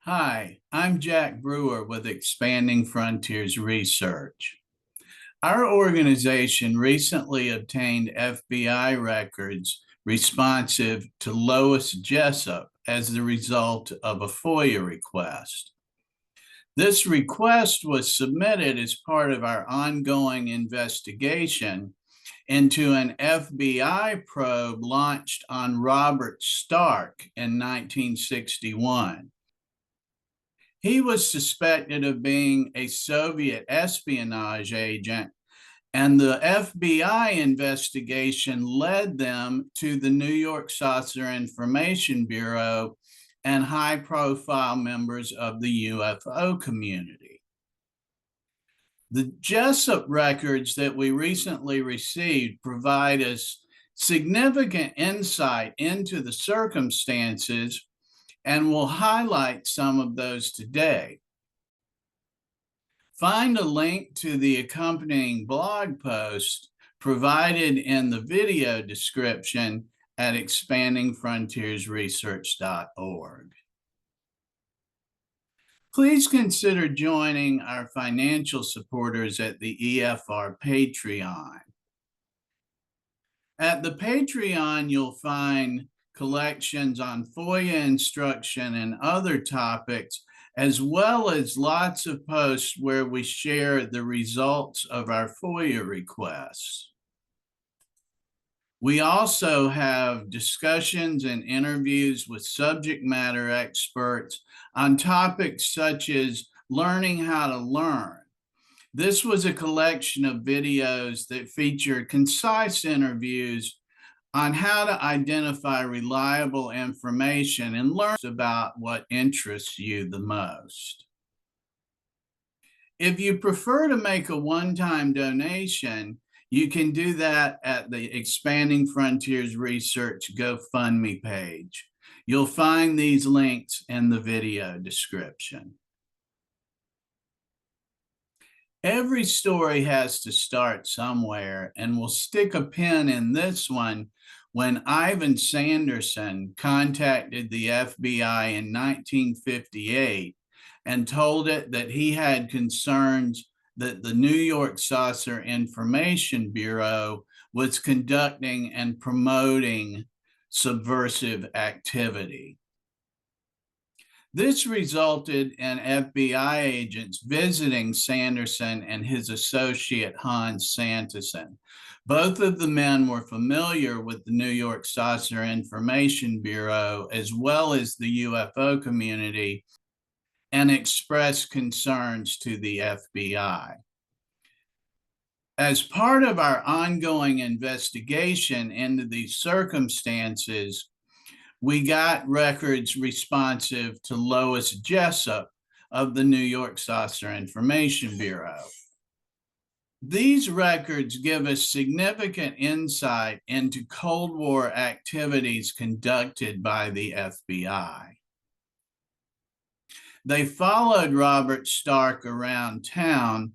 Hi, I'm Jack Brewer with Expanding Frontiers Research. Our organization recently obtained FBI records responsive to Lois Jessup as the result of a FOIA request. This request was submitted as part of our ongoing investigation into an FBI probe launched on Robert Stark in 1961. He was suspected of being a Soviet espionage agent, and the FBI investigation led them to the New York Saucer Information Bureau and high-profile members of the UFO community. The Jessup records that we recently received provide us significant insight into the circumstances, and we'll highlight some of those today. Find a link to the accompanying blog post provided in the video description at expandingfrontiersresearch.org. Please consider joining our financial supporters at the EFR Patreon. At the Patreon, you'll find collections on FOIA instruction and other topics, as well as lots of posts where we share the results of our FOIA requests. We also have discussions and interviews with subject matter experts on topics such as learning how to learn. This was a collection of videos that feature concise interviews on how to identify reliable information and learn about what interests you the most. If you prefer to make a one-time donation, you can do that at the Expanding Frontiers Research GoFundMe page. You'll find these links in the video description. Every story has to start somewhere, and we'll stick a pin in this one when Ivan Sanderson contacted the FBI in 1958 and told it that he had concerns that the New York Saucer Information Bureau was conducting and promoting subversive activity. This resulted in FBI agents visiting Sanderson and his associate Hans Sanderson. Both of the men were familiar with the New York Saucer Information Bureau as well as the UFO community and expressed concerns to the FBI. As part of our ongoing investigation into these circumstances, we got records responsive to Lois Jessup of the New York Saucer Information Bureau. These records give us significant insight into Cold War activities conducted by the FBI. They followed Robert Stark around town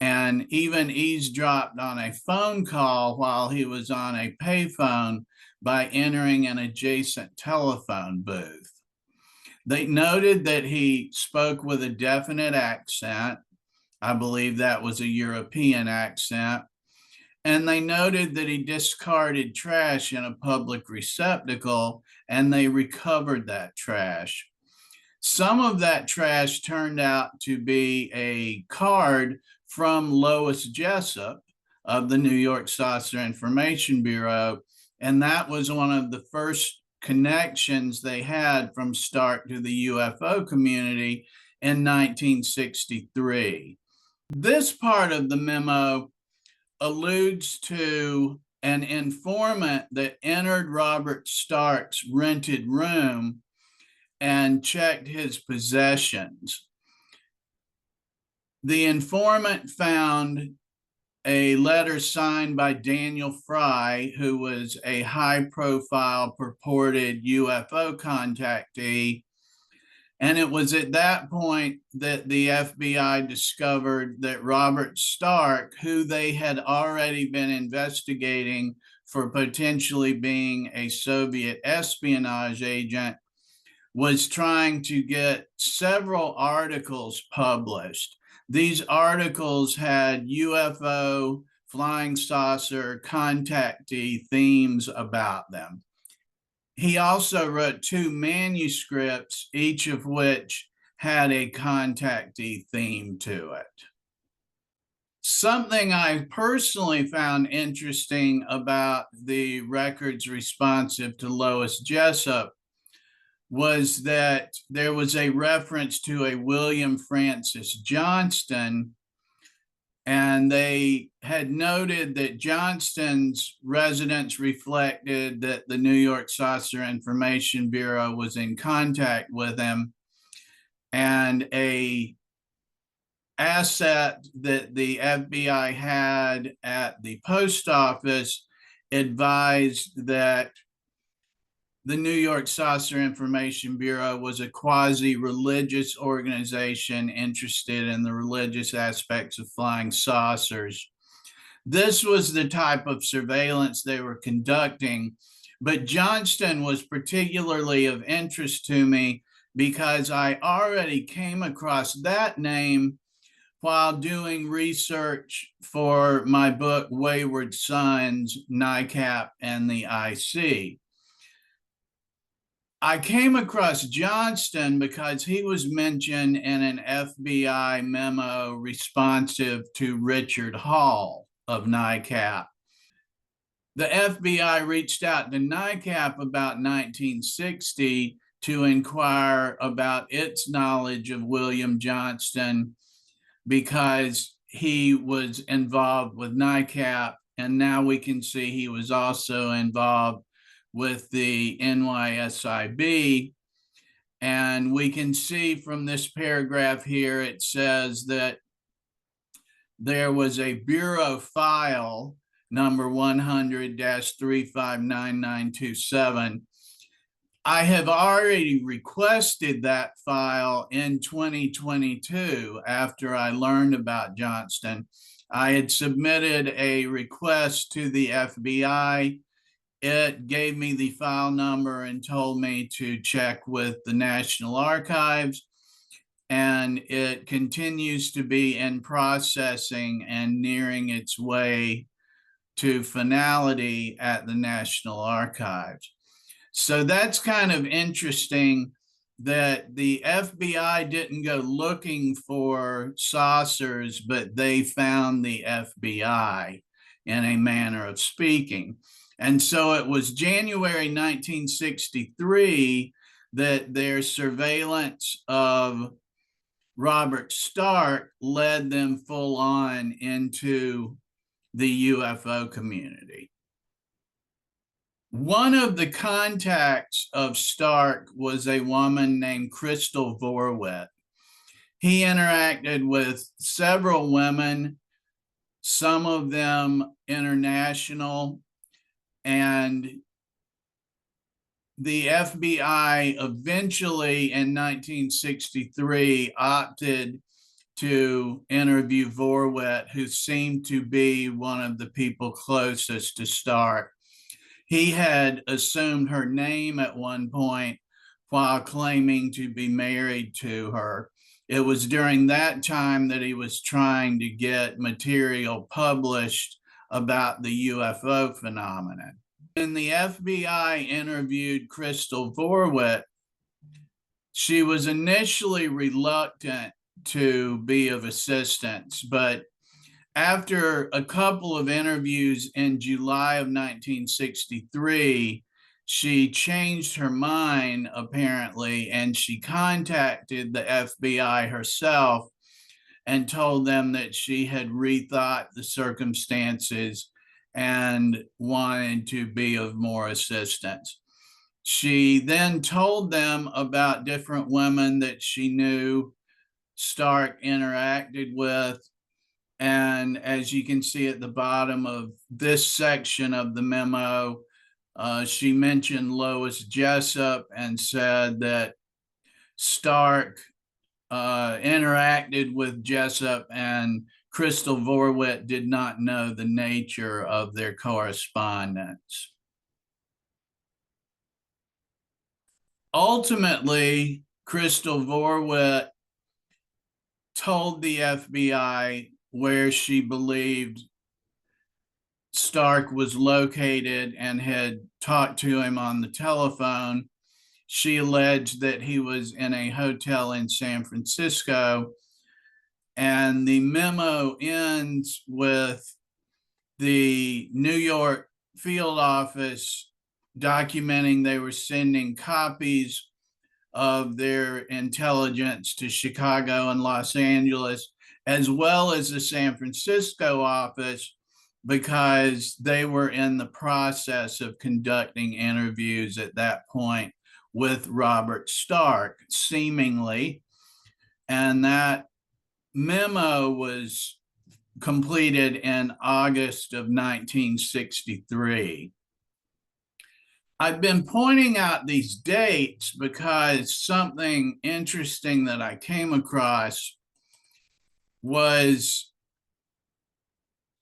and even eavesdropped on a phone call while he was on a payphone by entering an adjacent telephone booth. They noted that he spoke with a definite accent. I believe that was a European accent. And they noted that he discarded trash in a public receptacle, and they recovered that trash. Some of that trash turned out to be a card from Lois Jessup of the New York Saucer Information Bureau, and that was one of the first connections they had from Stark to the UFO community in 1963. This part of the memo alludes to an informant that entered Robert Stark's rented room and checked his possessions. The informant found a letter signed by Daniel Fry, who was a high-profile purported UFO contactee. And it was at that point that the FBI discovered that Robert Stark, who they had already been investigating for potentially being a Soviet espionage agent, was trying to get several articles published. These articles had UFO, flying saucer, contactee themes about them. He also wrote 2 manuscripts, each of which had a contactee theme to it. Something I personally found interesting about the records responsive to Lois Jessup was that there was a reference to a William Francis Johnston, and they had noted that Johnston's residence reflected that the New York Saucer Information Bureau was in contact with him, and a asset that the FBI had at the post office advised that the New York Saucer Information Bureau was a quasi-religious organization interested in the religious aspects of flying saucers. This was the type of surveillance they were conducting, but Johnston was particularly of interest to me because I already came across that name while doing research for my book, Wayward Sons, NICAP, and the IC. I came across Johnston because he was mentioned in an FBI memo responsive to Richard Hall of NICAP. The FBI reached out to NICAP about 1960 to inquire about its knowledge of William Johnston because he was involved with NICAP, and now we can see he was also involved with the NYSIB. And we can see from this paragraph here, it says that there was a Bureau file number 100-359927. I have already requested that file in 2022 after I learned about Johnston. I had submitted a request to the FBI. It gave me the file number and told me to check with the National Archives, and it continues to be in processing and nearing its way to finality at the National Archives. So that's kind of interesting that the FBI didn't go looking for saucers, but they found the FBI in a manner of speaking. And so it was January 1963 that their surveillance of Robert Stark led them full on into the UFO community. One of the contacts of Stark was a woman named Crystal Vorwit. He interacted with several women, some of them international, and the FBI eventually in 1963 opted to interview Vorwit, who seemed to be one of the people closest to Stark. He had assumed her name at one point while claiming to be married to her. It was during that time that he was trying to get material published about the UFO phenomenon. When the FBI interviewed Crystal Vorwit, she was initially reluctant to be of assistance, but after a couple of interviews in July of 1963, she changed her mind, apparently, and she contacted the FBI herself and told them that she had rethought the circumstances and wanted to be of more assistance. She then told them about different women that she knew Stark interacted with. And as you can see at the bottom of this section of the memo, she mentioned Lois Jessup and said that Stark interacted with Jessup, and Crystal Vorwit did not know the nature of their correspondence. Ultimately, Crystal Vorwit told the FBI where she believed Stark was located and had talked to him on the telephone. She alleged that he was in a hotel in San Francisco, and the memo ends with the New York field office documenting they were sending copies of their intelligence to Chicago and Los Angeles, as well as the San Francisco office, because they were in the process of conducting interviews at that point with Robert Stark, seemingly. And that memo was completed in August of 1963. I've been pointing out these dates because something interesting that I came across was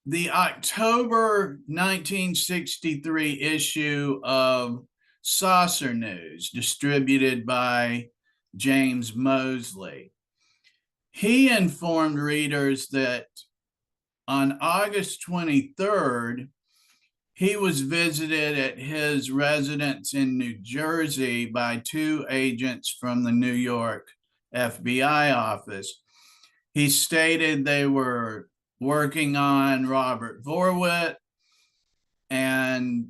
the October 1963 issue of Saucer News, distributed by James Mosley. He informed readers that on August 23rd, he was visited at his residence in New Jersey by two agents from the New York FBI office. He stated they were working on Robert Vorwit and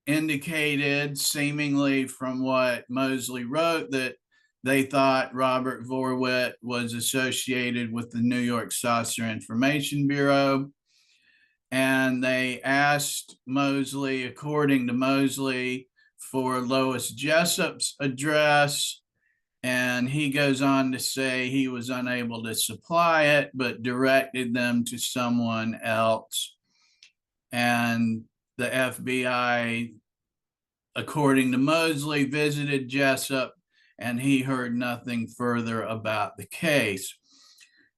indicated, seemingly from what Mosley wrote, that they thought Robert Vorwit was associated with the New York Saucer Information Bureau. And they asked Mosley, according to Mosley, for Lois Jessup's address. And he goes on to say he was unable to supply it, but directed them to someone else. And the FBI, according to Mosley, visited Jessup, and he heard nothing further about the case.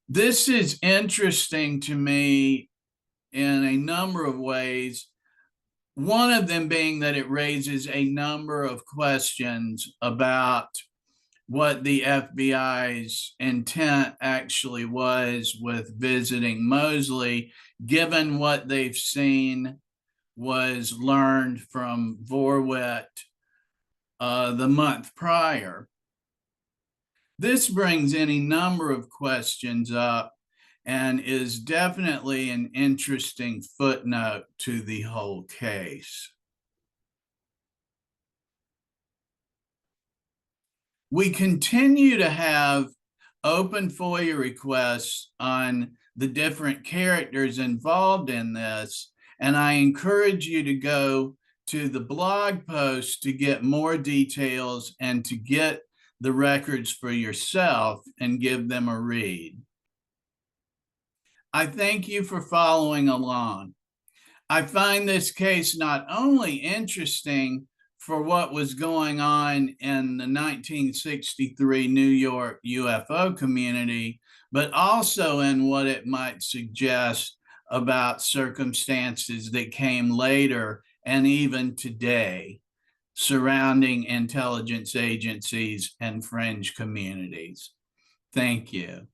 This is interesting to me in a number of ways, one of them being that it raises a number of questions about what the FBI's intent actually was with visiting Mosley, given what they've seen was learned from Vorwit the month prior. This brings any number of questions up and is definitely an interesting footnote to the whole case. We continue to have open FOIA requests on the different characters involved in this, and I encourage you to go to the blog post to get more details and to get the records for yourself and give them a read. I thank you for following along. I find this case not only interesting for what was going on in the 1963 New York UFO community, but also in what it might suggest about circumstances that came later and even today surrounding intelligence agencies and fringe communities. Thank you.